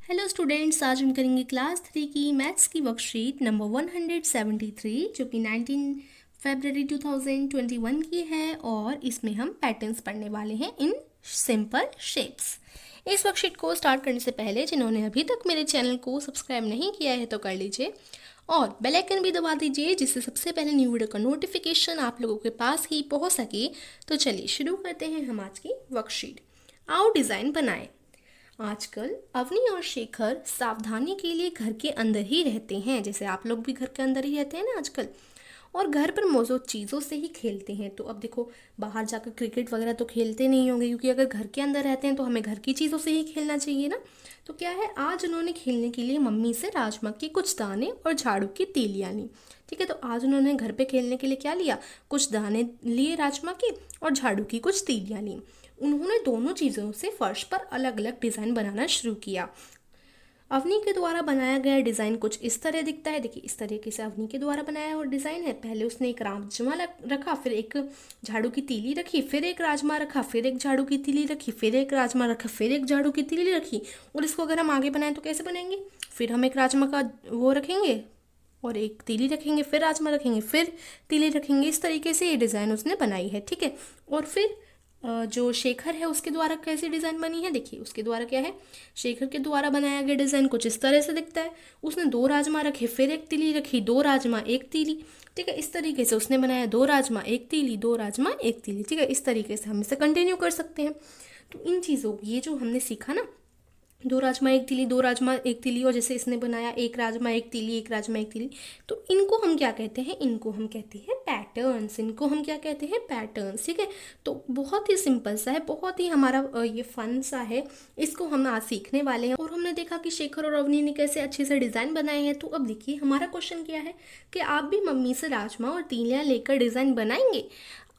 Hello students, आज हम करेंगे क्लास 3 की मैथ्स की वर्कशीट नंबर 173 जो कि 19 फरवरी 2021 की है और इसमें हम पैटर्न्स पढ़ने वाले हैं इन सिंपल शेप्स। इस वर्कशीट को स्टार्ट करने से पहले जिन्होंने अभी तक मेरे चैनल को सब्सक्राइब नहीं किया है तो कर लीजिए और बेल आइकन भी दबा दीजिए जिससे सबसे पहले न्यू वीडियो का नोटिफिकेशन आप लोगों के पास ही पहुंच सके। तो चलिए शुरू करते हैं हम आज की वर्कशीट। आओ डिज़ाइन बनाएं। आजकल अवनी और शेखर सावधानी के लिए घर के अंदर ही रहते हैं, जैसे आप लोग भी घर के अंदर ही रहते हैं ना आजकल, और घर पर मौजूद चीज़ों से ही खेलते हैं। तो अब देखो, बाहर जाकर क्रिकेट वगैरह तो खेलते नहीं होंगे क्योंकि अगर घर के अंदर रहते हैं तो हमें घर की चीज़ों से ही खेलना चाहिए ना। तो क्या है, आज उन्होंने खेलने के लिए मम्मी से राजमा के कुछ दाने और झाड़ू की तीलियाँ ली। ठीक है, तो आज उन्होंने घर पे खेलने के लिए क्या लिया, कुछ दाने लिए राजमा के और झाड़ू की कुछ तीलियाँ ली। उन्होंने दोनों चीज़ों से फर्श पर अलग अलग डिज़ाइन बनाना शुरू किया। अवनी के द्वारा बनाया गया डिज़ाइन कुछ इस तरह दिखता है। देखिए, इस तरीके से अवनी के द्वारा बनाया हुआ डिज़ाइन है। पहले उसने एक राजमा रखा, फिर एक झाड़ू की तीली रखी, फिर एक राजमा रखा, फिर एक झाड़ू की तीली रखी, फिर एक राजमा रखा, फिर एक झाड़ू की तीली रखी। और इसको अगर हम आगे बनाएं तो कैसे बनेंगे, फिर हम एक राजमा का वो रखेंगे और एक तीली रखेंगे, फिर राजमा रखेंगे, फिर तीली रखेंगे। इस तरीके से ये डिज़ाइन उसने बनाई है। ठीक है, और फिर जो शेखर है उसके द्वारा कैसी डिज़ाइन बनी है, देखिए उसके द्वारा क्या है, शेखर के द्वारा बनाया गया डिज़ाइन कुछ इस तरह से दिखता है। उसने दो राजमा रखे, फिर एक तीली रखी, दो राजमा एक तीली। ठीक है, इस तरीके से उसने बनाया दो राजमा एक तीली, दो राजमा एक तीली। ठीक है, इस तरीके से हम इसे कंटिन्यू कर सकते हैं। तो इन चीज़ों, ये जो हमने सीखा ना, दो राजमा एक तीली, दो राजमा एक तीली, और जैसे इसने बनाया एक राजमा एक तीली, एक राजमा एक तीली, तो इनको हम क्या कहते हैं, इनको हम कहते हैं पैटर्न्स। इनको हम क्या कहते हैं, पैटर्न्स। ठीक है, तो बहुत ही सिंपल सा है, बहुत ही हमारा ये फन सा है। इसको हम आज सीखने वाले हैं। और हमने देखा कि शेखर और अवनी ने कैसे अच्छे से डिज़ाइन बनाए हैं। तो अब देखिए, हमारा क्वेश्चन क्या है कि आप भी मम्मी से राजमा और तीलियाँ लेकर डिज़ाइन बनाएंगे।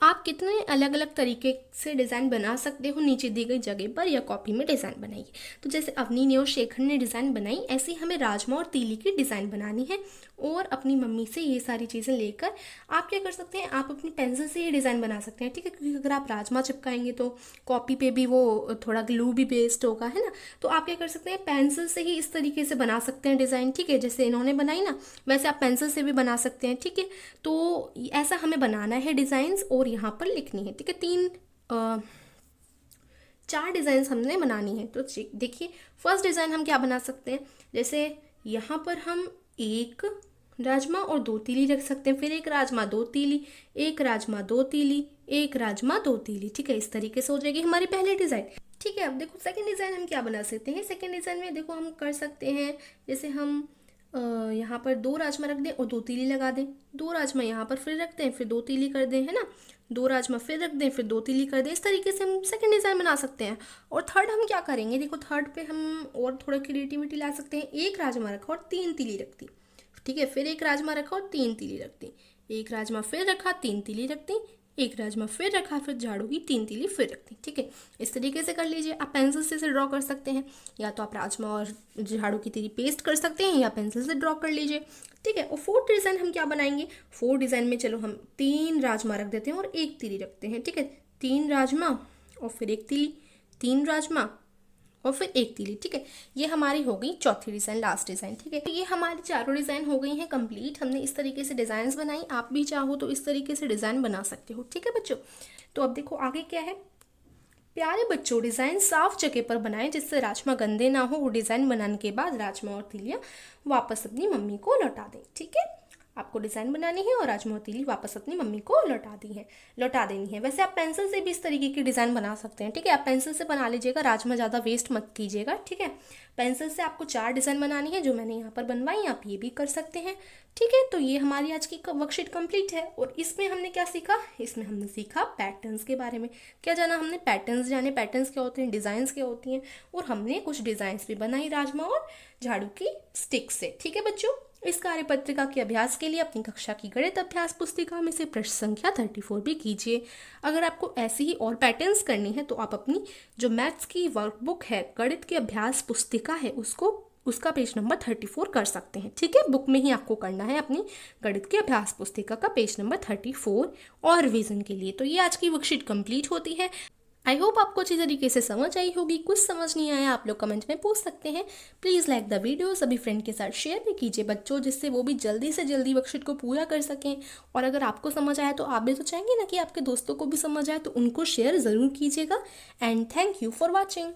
आप कितने अलग अलग तरीके से डिज़ाइन बना सकते हो, नीचे दी गई जगह पर या कॉपी में डिज़ाइन बनाइए। तो जैसे अवनी ने और शेखर ने डिज़ाइन बनाई, ऐसे ही हमें राजमा और तीली की डिज़ाइन बनानी है। और अपनी मम्मी से ये सारी चीज़ें लेकर आप क्या कर सकते हैं, आप अपनी पेंसिल से ये डिज़ाइन बना सकते हैं। ठीक है, क्योंकि अगर आप राजमा चिपकाएंगे तो कॉपी पे भी वो थोड़ा ग्लू भी पेस्ट होगा, है ना। तो आप क्या कर सकते हैं, पेंसिल से ही इस तरीके से बना सकते हैं डिज़ाइन। ठीक है, जैसे इन्होंने बनाई ना, वैसे आप पेंसिल से भी बना सकते हैं। ठीक है, तो ऐसा हमें बनाना है डिज़ाइंस और यहाँ पर लिखनी है। ठीक है, चार डिज़ाइंस हमने बनानी है। तो देखिए, फर्स्ट डिज़ाइन हम क्या बना सकते हैं, जैसे यहाँ पर हम एक राजमा और दो तीली रख सकते हैं, फिर एक राजमा दो तीली, एक राजमा दो तीली, एक राजमा दो तीली। ठीक है, इस तरीके से हो जाएगी हमारी पहली डिज़ाइन। ठीक है, अब देखो सेकंड डिज़ाइन हम क्या बना सकते हैं। सेकंड डिज़ाइन में देखो हम कर सकते हैं, जैसे हम यहाँ पर दो राजमा रख दें और दो तीली लगा दें, दो राजमा यहाँ पर फिर रख दें, फिर दो तीली कर दें, है ना, दो राजमा फिर रख दें, फिर दो तीली कर दें। इस तरीके से हम सेकंड डिज़ाइन बना सकते हैं। और थर्ड हम क्या करेंगे, देखो थर्ड पे हम और थोड़ा क्रिएटिविटी ला सकते हैं। एक राजमा रखा और तीन तीली रख दी। ठीक है, फिर एक राजमा रखा और तीन तीली रख दी, एक राजमा फिर रखा, तीन तीली रख दी, एक राजमा फिर रखा, फिर झाड़ू की तीन तीली फिर रख दी। ठीक है, इस तरीके से कर लीजिए। आप पेंसिल से इसे ड्रॉ कर सकते हैं, या तो आप राजमा और झाड़ू की तीली पेस्ट कर सकते हैं या पेंसिल से ड्रॉ कर लीजिए। ठीक है, और फोर्थ डिज़ाइन हम क्या बनाएंगे, फोर्थ डिज़ाइन में चलो हम तीन राजमा रख देते हैं और एक तीली रखते हैं। ठीक है, तीन राजमा और फिर एक तीली, तीन राजमा और फिर एक तीली। ठीक है, ये हमारी हो गई चौथी डिज़ाइन, लास्ट डिज़ाइन। ठीक है, तो ये हमारी चारों डिज़ाइन हो गई हैं कंप्लीट। हमने इस तरीके से डिज़ाइंस बनाई, आप भी चाहो तो इस तरीके से डिज़ाइन बना सकते हो। ठीक है बच्चों, तो अब देखो आगे क्या है। प्यारे बच्चों, डिज़ाइन साफ जगह पर बनाएं जिससे राजमा गंदे ना हो। वो डिज़ाइन बनाने के बाद राजमा और तीलियाँ वापस अपनी मम्मी को लौटा दें। ठीक है, आपको डिज़ाइन बनानी है और राजमा और तीली वापस अपनी मम्मी को लौटा देनी है। वैसे आप पेंसिल से भी इस तरीके की डिज़ाइन बना सकते हैं। ठीक है, आप पेंसिल से बना लीजिएगा, राजमा ज़्यादा वेस्ट मत कीजिएगा। ठीक है, पेंसिल से आपको चार डिज़ाइन बनानी है जो मैंने यहाँ पर बनवाई, आप ये भी कर सकते हैं। ठीक है, तो ये हमारी आज की वर्कशीट कंप्लीट है। और इसमें हमने क्या सीखा, इसमें हमने सीखा पैटर्न्स के बारे में। क्या जाना हमने, पैटर्न्स जाने, पैटर्न्स क्या होते हैं, डिज़ाइंस क्या होती हैं, और हमने कुछ डिज़ाइंस भी बनाई राजमा और झाड़ू की स्टिक से। ठीक है बच्चों, इस कार्यपत्रिका के अभ्यास के लिए अपनी कक्षा की गणित अभ्यास पुस्तिका में से प्रश्न संख्या 34 भी कीजिए। अगर आपको ऐसी ही और पैटर्न्स करनी है तो आप अपनी जो मैथ्स की वर्कबुक है, गणित की अभ्यास पुस्तिका है, उसका पेज नंबर 34 कर सकते हैं। ठीक है, बुक में ही आपको करना है अपनी गणित की अभ्यास पुस्तिका का पेज नंबर 34 और रिवीजन के लिए। तो ये आज की वर्कशीट कंप्लीट होती है। आई होप आपको अच्छी तरीके से समझ आई होगी। कुछ समझ नहीं आया आप लोग कमेंट में पूछ सकते हैं। प्लीज़ लाइक द वीडियो, सभी फ्रेंड के साथ शेयर भी कीजिए बच्चों, जिससे वो भी जल्दी से जल्दी वर्कशीट को पूरा कर सकें। और अगर आपको समझ आया तो आप भी तो चाहेंगे ना कि आपके दोस्तों को भी समझ आए, तो उनको शेयर ज़रूर कीजिएगा। And thank you for watching.